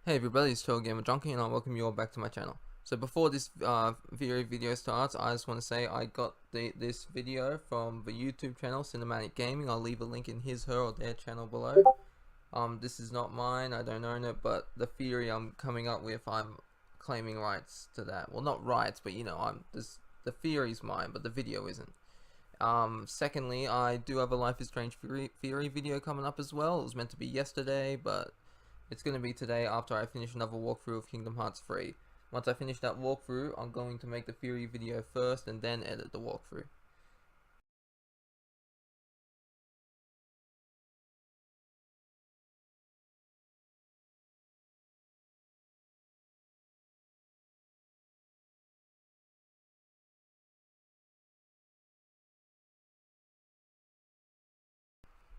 Hey everybody, it's TotalGamerJunkie and I welcome you all back to my channel. So before this video starts, I just want to say I got this video from the YouTube channel Cinematic Gaming. I'll leave a link in his, her, or their channel below. This is not mine, I don't own it, but the theory I'm coming up with, I'm claiming rights to that. Well, not rights, but you know, the theory's mine, but the video isn't. Secondly, I do have a Life is Strange theory video coming up as well. It was meant to be yesterday, but it's going to be today after I finish another walkthrough of Kingdom Hearts 3. Once I finish that walkthrough, I'm going to make the theory video first and then edit the walkthrough.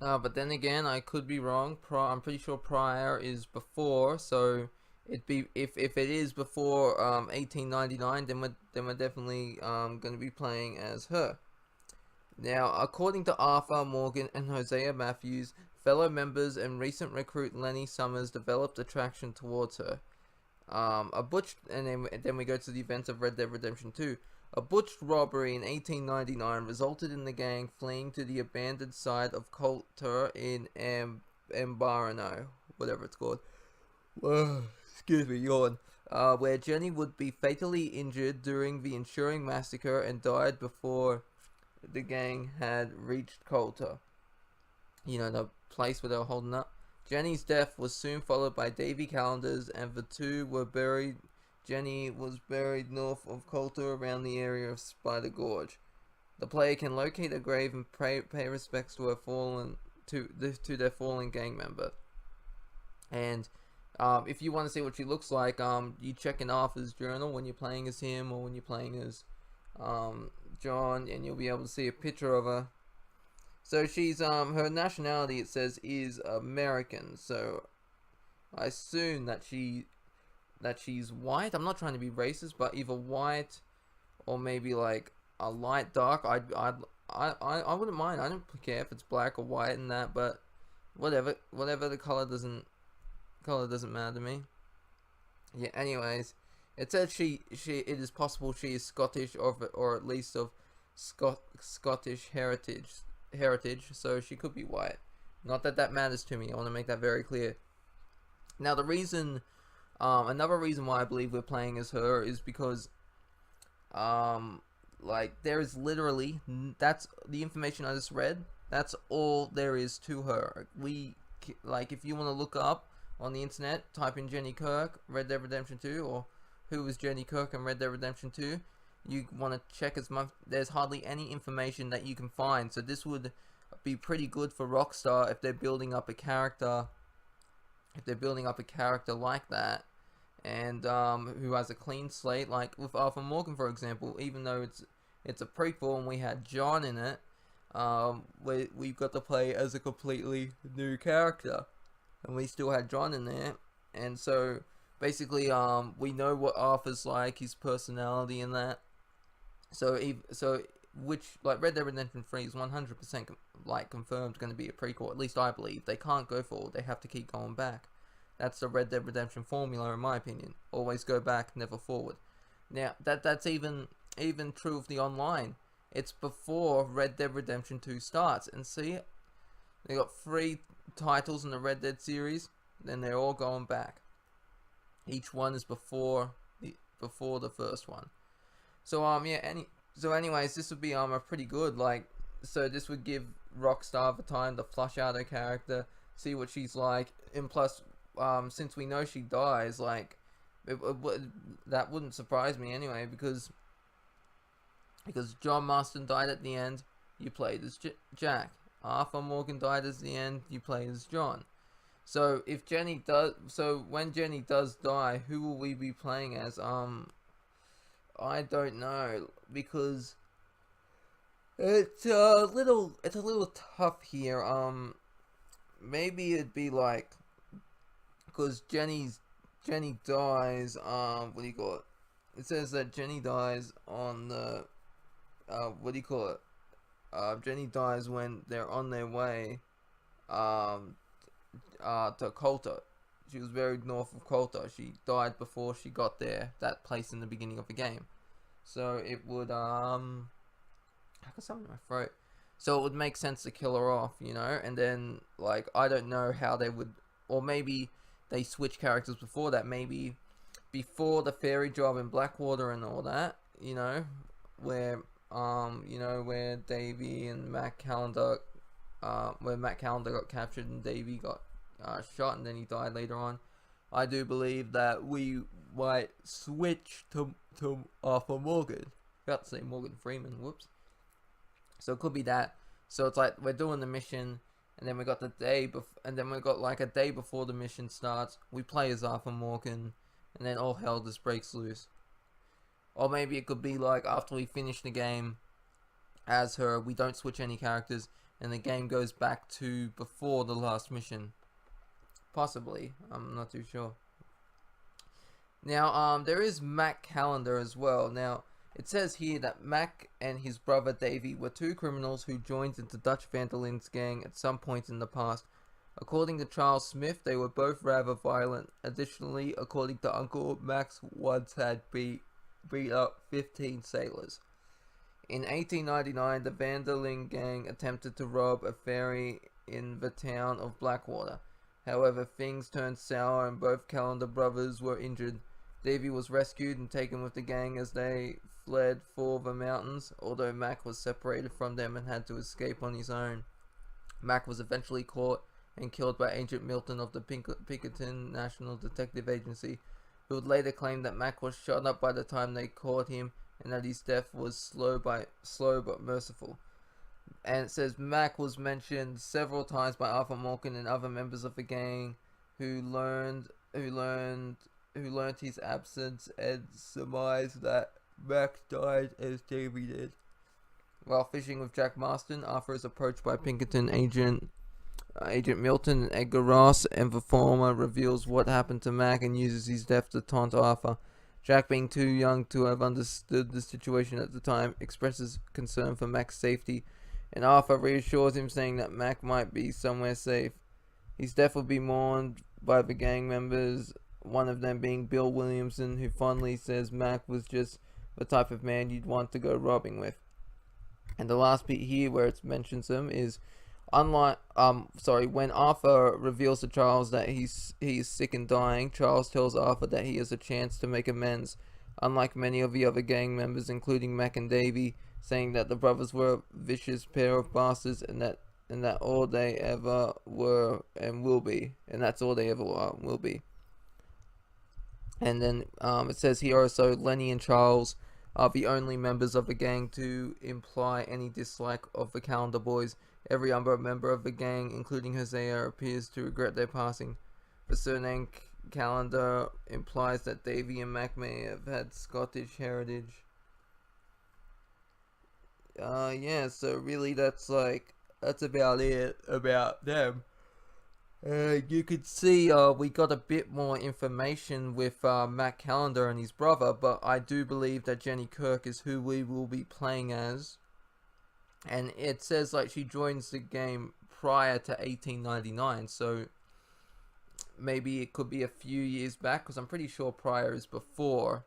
But then again, I could be wrong. I'm pretty sure prior is before, so if it is before 1899, then we're definitely going to be playing as her. Now, according to Arthur Morgan and Hosea Matthews, fellow members and recent recruit Lenny Summers developed attraction towards her. And then we go to the events of Red Dead Redemption 2. A botched robbery in 1899 resulted in the gang fleeing to the abandoned site of Coulter in Ambarano, whatever it's called. Excuse me, yawn. Where Jenny would be fatally injured during the ensuing massacre and died before the gang had reached Coulter. You know, the place where they were holding up. Jenny's death was soon followed by Davy Calendar's, and the two were buried. Jenny was buried north of Coulter around the area of Spider Gorge. The player can locate a grave and pay respects to their fallen gang member. And if you want to see what she looks like, you check in Arthur's journal when you're playing as him or when you're playing as John, and you'll be able to see a picture of her. So she's her nationality, it says, is American. So I assume that she's white. I'm not trying to be racist, but either white or maybe like a light dark. I wouldn't mind. I don't care if it's black or white and that, but whatever the color doesn't matter to me. Yeah. Anyways, it says it is possible she is Scottish or at least of Scottish heritage. So she could be white. Not that that matters to me. I want to make that very clear. Now the reason. Another reason why I believe we're playing as her is because, like, there is literally, that's the information I just read, that's all there is to her. Like, if you want to look up on the internet, type in Jenny Kirk, Red Dead Redemption 2, or who is Jenny Kirk in Red Dead Redemption 2, you want to check as much, there's hardly any information that you can find, so this would be pretty good for Rockstar if they're building up a character like that, and who has a clean slate, like with Arthur Morgan, for example. Even though it's a prequel and we had John in it, we've got to play as a completely new character, and we still had John in there, and so basically we know what Arthur's like, his personality and that. So which, like, Red Dead Redemption 3 is 100% like confirmed going to be a prequel. At least I believe. They can't go forward. They have to keep going back. That's the Red Dead Redemption formula, in my opinion. Always go back, never forward. Now that's even true of the online. It's before Red Dead Redemption 2 starts. And see, they got 3 titles in the Red Dead series. Then they're all going back. Each one is before the first one. So So anyways, this would be a pretty good, like, so this would give Rockstar the time to flush out her character, see what she's like, and plus, since we know she dies, like, that wouldn't surprise me anyway, because John Marston died at the end, you played as Jack. Arthur Morgan died at the end, you played as John. So when Jenny does die, who will we be playing as? I don't know, because it's a little tough here. Maybe it'd be like, because Jenny dies. What do you call it? It says that Jenny dies on the what do you call it? Jenny dies when they're on their way to Coulter. she was buried north of Coulter. She died before she got there, that place in the beginning of the game. So it would I got something in my throat. So it would make sense to kill her off, you know, and then like I don't know how they would, or maybe they switch characters before that, maybe before the fairy job in Blackwater and all that, you know, where where Davy and Matt Calendar where Matt Calendar got captured and Davy got shot and then he died later on. I do believe that we might switch to Arthur Morgan. About to say Morgan Freeman, whoops. So it could be that. So it's like we're doing the mission, and then we got the day and then we got like a day before the mission starts. We play as Arthur Morgan, and then all hell just breaks loose. Or maybe it could be like after we finish the game as her, we don't switch any characters, and the game goes back to before the last mission. Possibly, I'm not too sure. Now, there is Mac Calendar as well. Now, it says here that Mac and his brother Davey were two criminals who joined into Dutch Van der Linde's gang at some point in the past. According to Charles Smith, they were both rather violent. Additionally, according to Uncle, Max once had beat up 15 sailors. In 1899, the Van der Linde gang attempted to rob a ferry in the town of Blackwater. However, things turned sour and both Calendar brothers were injured. Davy was rescued and taken with the gang as they fled for the mountains, although Mac was separated from them and had to escape on his own. Mac was eventually caught and killed by Agent Milton of the Pinkerton National Detective Agency, who would later claim that Mac was shot up by the time they caught him and that his death was slow but merciful. And it says Mac was mentioned several times by Arthur Morgan and other members of the gang who learned his absence and surmised that Mac died as Davy did. While fishing with Jack Marston, Arthur is approached by Pinkerton Agent Milton and Edgar Ross, and the former reveals what happened to Mac and uses his death to taunt Arthur. Jack, being too young to have understood the situation at the time, expresses concern for Mac's safety, and Arthur reassures him, saying that Mac might be somewhere safe. His death will be mourned by the gang members, one of them being Bill Williamson, who fondly says Mac was just the type of man you'd want to go robbing with. And the last bit here where it mentions him is when Arthur reveals to Charles that he's sick and dying, Charles tells Arthur that he has a chance to make amends, unlike many of the other gang members, including Mac and Davy, saying that the brothers were a vicious pair of bastards and that all they ever were and will be, and that's all they ever are and will be. And then it says here also Lenny and Charles are the only members of the gang to imply any dislike of the Calendar boys. Every other member of the gang, including Hosea, appears to regret their passing. The surname Calendar implies that Davy and Mac may have had Scottish heritage. Yeah, so really that's about it about them. You could see we got a bit more information with Matt Calendar and his brother, but I do believe that Jenny Kirk is who we will be playing as. And it says like she joins the game prior to 1899, so maybe it could be a few years back, because I'm pretty sure prior is before.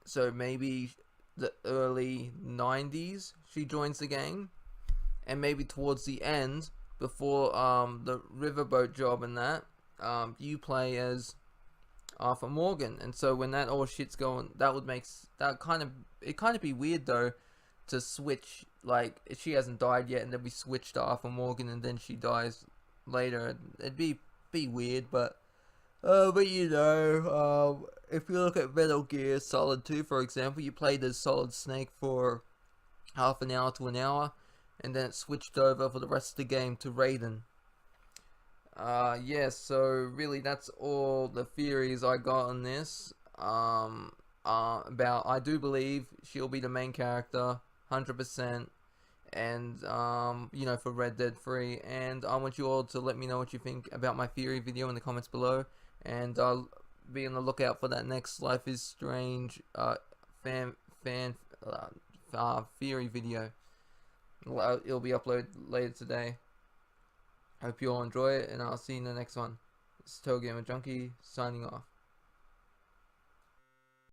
So maybe the early 90s she joins the game, and maybe towards the end, before the riverboat job and that, you play as Arthur Morgan. And so when that all shit's going, that would make that kind of be weird though, to switch, like she hasn't died yet and then we switch to Arthur Morgan and then she dies later. It'd be weird, but you know, if you look at Metal Gear Solid 2, for example, you played as Solid Snake for half an hour to an hour, and then it switched over for the rest of the game to Raiden. Yeah, so really that's all the theories I got on this. About, I do believe she'll be the main character, 100%, and, you know, for Red Dead 3, and I want you all to let me know what you think about my theory video in the comments below, and I'll be on the lookout for that next Life is Strange, theory video. It'll be uploaded later today. Hope you all enjoy it, and I'll see you in the next one. This is TotalGamerJunkie signing off.